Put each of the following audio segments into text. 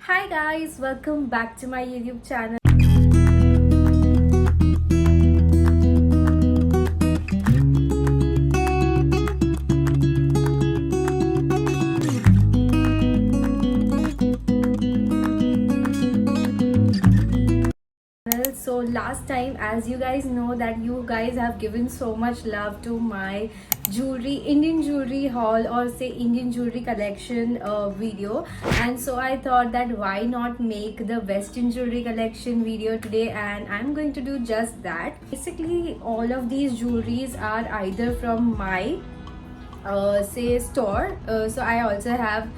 Hi guys, welcome back to my YouTube channel. So last time, as you guys know, that you guys have given so much love to my Indian jewelry haul, or say Indian jewelry collection video, and so I thought that why not make the Western jewelry collection video today, and I'm going to do just that. Basically, all of these jewelries are either from my say store. So I also have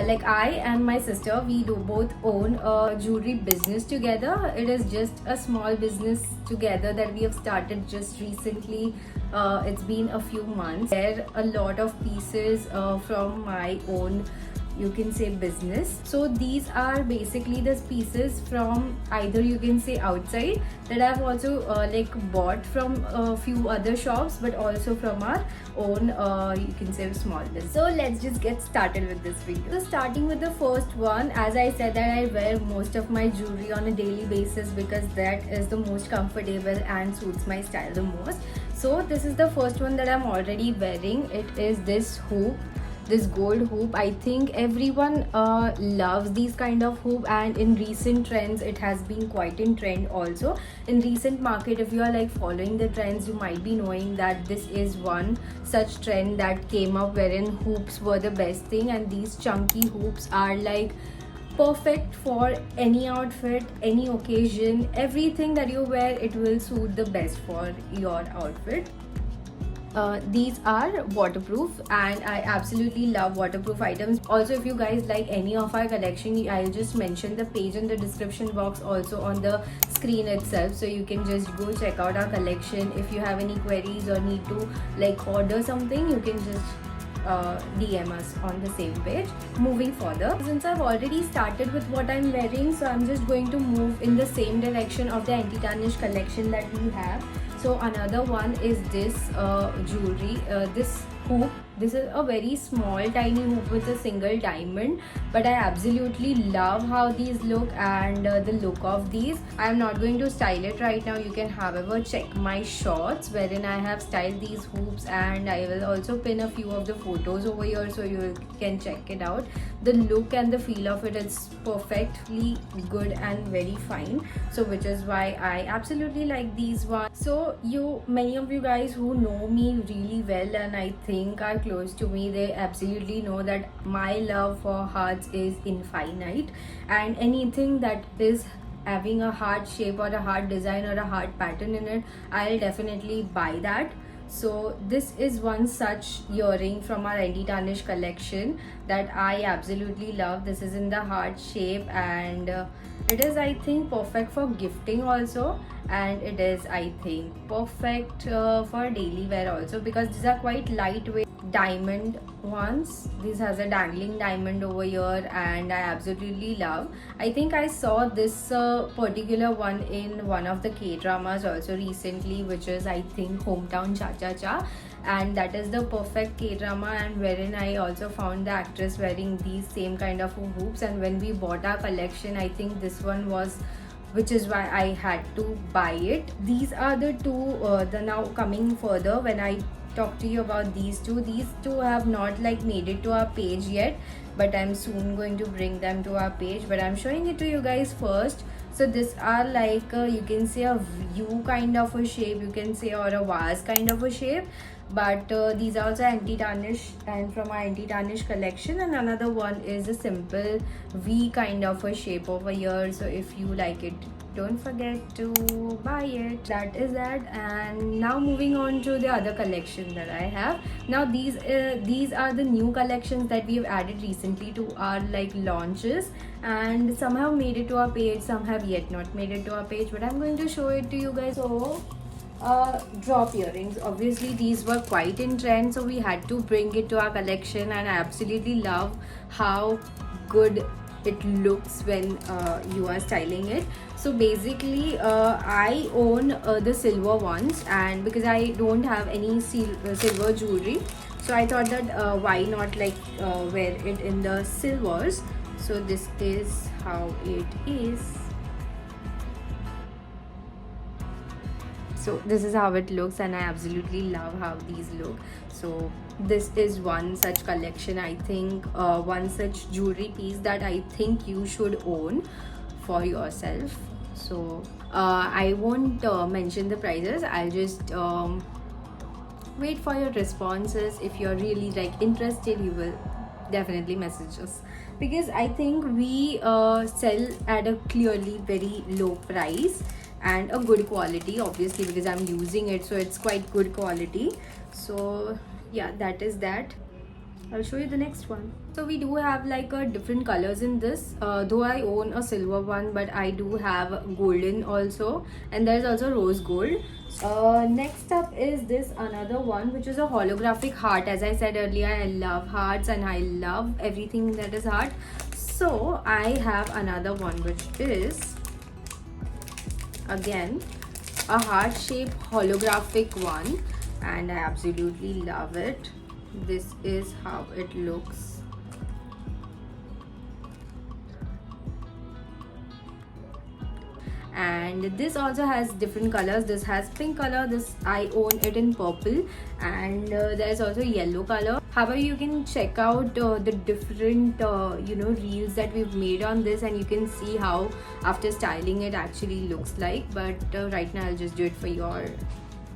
like I and my sister, we do both own a jewelry business together. It is just a small business together that we have started just recently. It's been a few months. There are a lot of pieces from my own, you can say, business. So these are basically the pieces from either, you can say, outside, that I've also like bought from a few other shops, but also from our own you can say small business. So let's just get started with this video. So starting with the first one, as I said that I wear most of my jewelry on a daily basis because that is the most comfortable and suits my style the most. So this is the first one that I'm already wearing. It is this hoop, this gold hoop. I think everyone loves these kind of hoop, and in recent trends it has been quite in trend also. In recent market, if you are like following the trends, you might be knowing that this is one such trend that came up wherein hoops were the best thing, and these chunky hoops are like perfect for any outfit, any occasion, everything that you wear, it will suit the best for your outfit. These are waterproof, and I absolutely love waterproof items. Also, if you guys like any of our collection, I'll just mention the page in the description box, also on the screen itself, so you can just go check out our collection. If you have any queries or need to like order something, you can just DM us on the same page. Moving further, since I've already started with what I'm wearing, so I'm just going to move in the same direction of the anti-tarnish collection that we have. So another one is this jewelry, this hoop. This is a very small tiny hoop with a single diamond, but I absolutely love how these look and the look of these. I am not going to style it right now. You can however check my shorts wherein I have styled these hoops, and I will also pin a few of the photos over here so you can check it out. The look and the feel of it is perfectly good and very fine, so which is why I absolutely like these ones. So many of you guys who know me really well and I think are close to me, they absolutely know that my love for hearts is infinite, and anything that is having a heart shape or a heart design or a heart pattern in it, I'll definitely buy that. So this is one such earring from our anti-tarnish collection that I absolutely love. This is in the heart shape, and it is, I think, perfect for gifting also, and it is, I think, perfect for daily wear also, because these are quite lightweight diamond ones. This has a dangling diamond over here, and I absolutely love. I think I saw this particular one in one of the K-dramas also recently, which is, I think, Hometown Cha-Cha-Cha, and that is the perfect K-drama, and wherein I also found the actress wearing these same kind of hoops. And when we bought our collection, I think this one was, which is why I had to buy it. These are the two, the now coming further when I talk to you about these two have not like made it to our page yet, but I'm soon going to bring them to our page, but I'm showing it to you guys first. So these are like you can say a U kind of a shape, you can say, or a vase kind of a shape, but these are also anti-tarnish and from our anti-tarnish collection. And another one is a simple V kind of a shape over here, so if you like it, don't forget to buy it. That is that. And now moving on to the other collection that I have. Now these are the new collections that we've added recently to our like launches, and some have made it to our page, some have yet not made it to our page, but I'm going to show it to you guys. So drop earrings, obviously these were quite in trend, so we had to bring it to our collection, and I absolutely love how good it looks when you are styling it. So basically I own the silver ones, and because I don't have any silver jewelry, so I thought that why not like wear it in the silvers. So this is how it is. So this is how it looks, and I absolutely love how these look. So this is one such collection, I think, one such jewelry piece that I think you should own for yourself. So I won't mention the prices. I'll just wait for your responses. If you're really like interested, you will definitely message us, because I think we sell at a clearly very low price and a good quality, obviously, because I'm using it, so it's quite good quality. So yeah, that is that. I'll show you the next one. So we do have like different colors in this, though I own a silver one, but I do have golden also, and there's also rose gold. Next up is this another one, which is a holographic heart. As I said earlier, I love hearts and I love everything that is heart. So I have another one, which is again a heart shaped holographic one, and I absolutely love it. This is how it looks. And this also has different colors. This has pink color, this I own it in purple, and there's also yellow color. However, you can check out the different reels that we've made on this, and you can see how after styling it actually looks like. But right now I'll just do it for your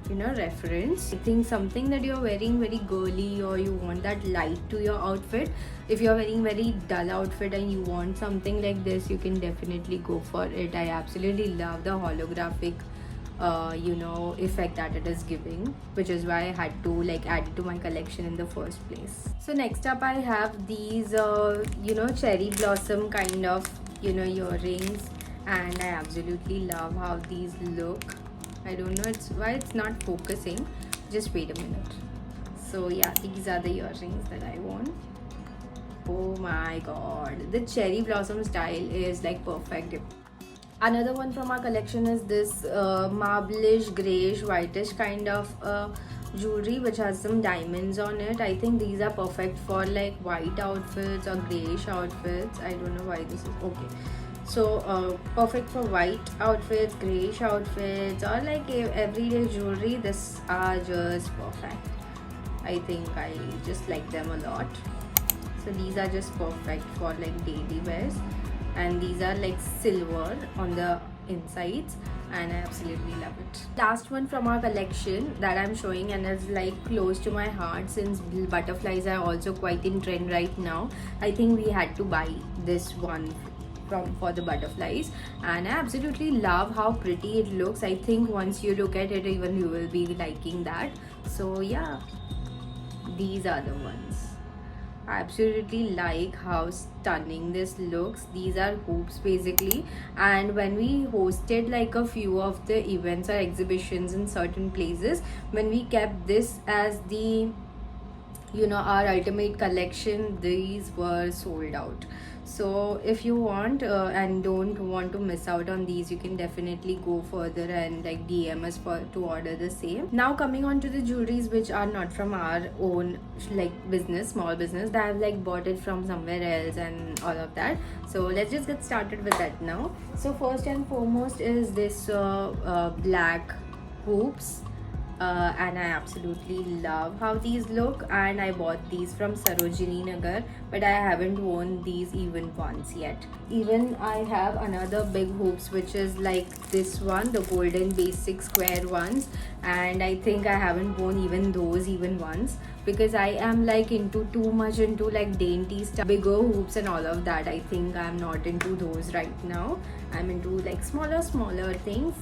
reference. I think something that you're wearing very girly, or you want that light to your outfit. If you're wearing very dull outfit and you want something like this, you can definitely go for it. I absolutely love the holographic effect that it is giving, which is why I had to like add it to my collection in the first place. So next up I have these cherry blossom kind of earrings, and I absolutely love how these look. I don't know why it's not focusing. Just wait a minute. So yeah, these are the earrings that I want. Oh my god, the cherry blossom style is like perfect. Another one from our collection is this marblish, grayish, whitish kind of jewelry, which has some diamonds on it. I think these are perfect for like white outfits or grayish outfits. I don't know why this is okay. So perfect for white outfits, grayish outfits, or like everyday jewelry. This are just perfect. I think I just like them a lot. So these are just perfect for like daily wears, and these are like silver on the insides, and I absolutely love it. Last one from our collection that I'm showing, and is like close to my heart, since butterflies are also quite in trend right now. I think we had to buy this one for the butterflies, and I absolutely love how pretty it looks. I think once you look at it, even you will be liking that. So yeah, these are the ones. I absolutely like how stunning this looks. These are hoops basically, and when we hosted like a few of the events or exhibitions in certain places, when we kept this as the our ultimate collection, these were sold out. So if you want and don't want to miss out on these, you can definitely go further and like DM us to order the same. Now coming on to the jewelries which are not from our own like small business, that I've like bought it from somewhere else and all of that. So let's just get started with that now. So first and foremost is this black hoops. And I absolutely love how these look, and I bought these from Sarojini Nagar, but I haven't worn these even once yet. Even I have another big hoops, which is like this one, the golden basic square ones, and I think I haven't worn even those even once, because I am like too much into like dainty stuff, bigger hoops and all of that. I think I'm not into those right now. I'm into like smaller things,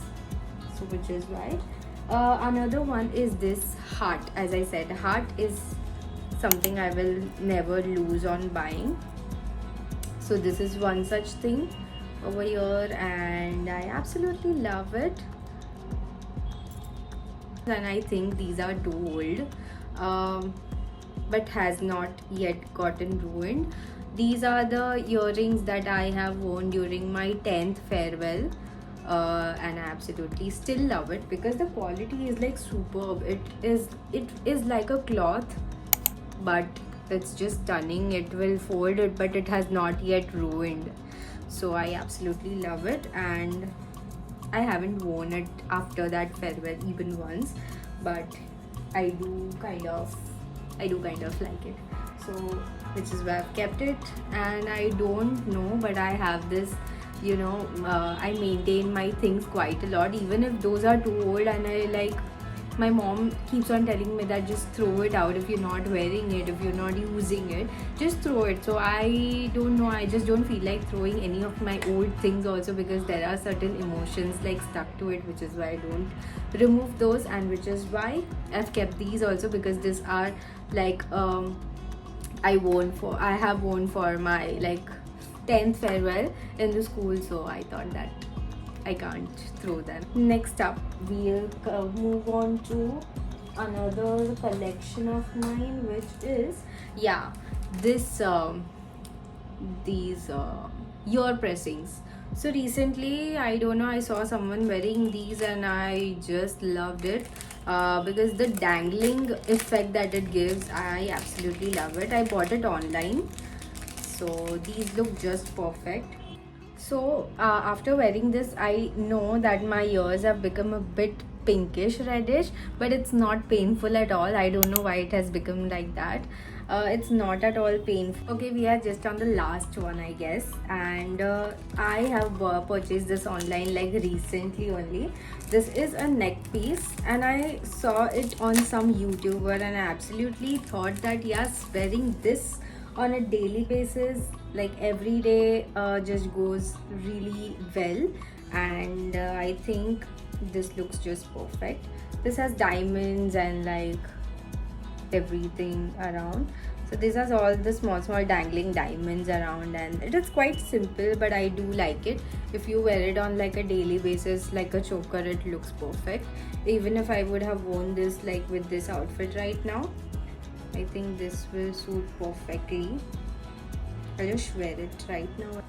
so which is why. Another one is this heart. As I said, heart is something I will never lose on buying. So this is one such thing over here, and I absolutely love it. And I think these are too old, but has not yet gotten ruined. These are the earrings that I have worn during my 10th farewell. And I absolutely still love it because the quality is like superb. It is like a cloth, but It's just stunning. It will fold it, but it has not yet ruined. So I absolutely love it, and I haven't worn it after that farewell even once, but I do kind of like it. So which is why I've kept it. And I don't know, but I have this, I maintain my things quite a lot, even if those are too old. And I like, my mom keeps on telling me that just throw it out if you're not wearing it, if you're not using it, just throw it. So I don't know, I just don't feel like throwing any of my old things also, because there are certain emotions like stuck to it, which is why I don't remove those. And which is why I've kept these also, because these are like I have worn for my like 10th farewell in the school. So I thought that I can't throw them. Next up, we'll move on to another collection of mine, which is this these ear pressings. So recently, I don't know, I saw someone wearing these and I just loved it. Because the dangling effect that it gives, I absolutely love it. I bought it online, so these look just perfect. So after wearing this, I know that my ears have become a bit pinkish reddish, but it's not painful at all. I don't know why it has become like that. It's not at all painful. Okay, we are just on the last one, I guess. And I have purchased this online like recently only. This is a neck piece, and I saw it on some YouTuber, and I absolutely thought that yes, wearing this on a daily basis, like every day, just goes really well. And I think this looks just perfect. This has diamonds and like everything around. So this has all the small dangling diamonds around, and it is quite simple, but I do like it. If you wear it on like a daily basis like a choker, it looks perfect. Even if I would have worn this like with this outfit right now, I think this will suit perfectly. I'll just wear it right now.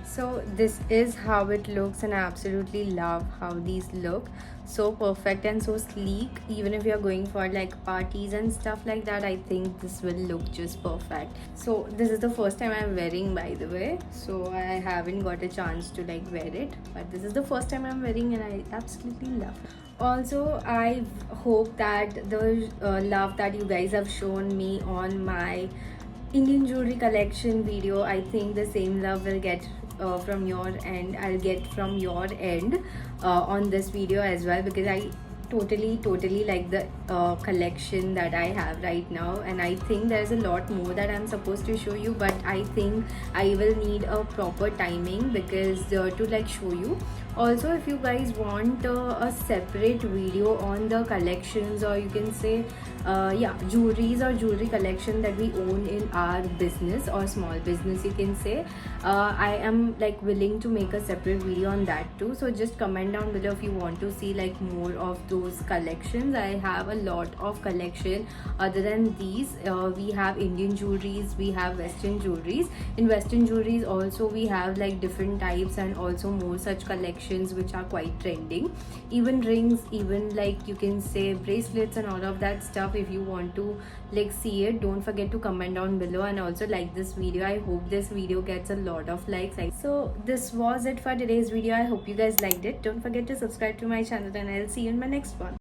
So this is how it looks, and I absolutely love how these look. So perfect and so sleek. Even if you're going for like parties and stuff like that, I think this will look just perfect. So this is the first time I'm wearing, by the way. So I haven't got a chance to like wear it, but this is the first time I'm wearing, and I absolutely love it. Also, I hope that the love that you guys have shown me on my Indian jewelry collection video, I think the same love will get from your end. I'll get from your end on this video as well, because I totally like the collection that I have right now, and I think there's a lot more that I'm supposed to show you, but I think I will need a proper timing, because to like show you. Also, if you guys want a separate video on the collections, or you can say jewelries or jewelry collection that we own in our business or small business, you can say, I am like willing to make a separate video on that too. So just comment down below if you want to see like more of those collections. I have a lot of collection other than these. We have Indian jewelries, we have Western jewelries. In Western jewelries also we have like different types, and also more such collections which are quite trending. Even rings, even like you can say bracelets and all of that stuff. If you want to like see it, don't forget to comment down below, and also like this video. I hope this video gets a lot of likes. So this was it for today's video. I hope you guys liked it. Don't forget to subscribe to my channel, and I'll see you in my next one.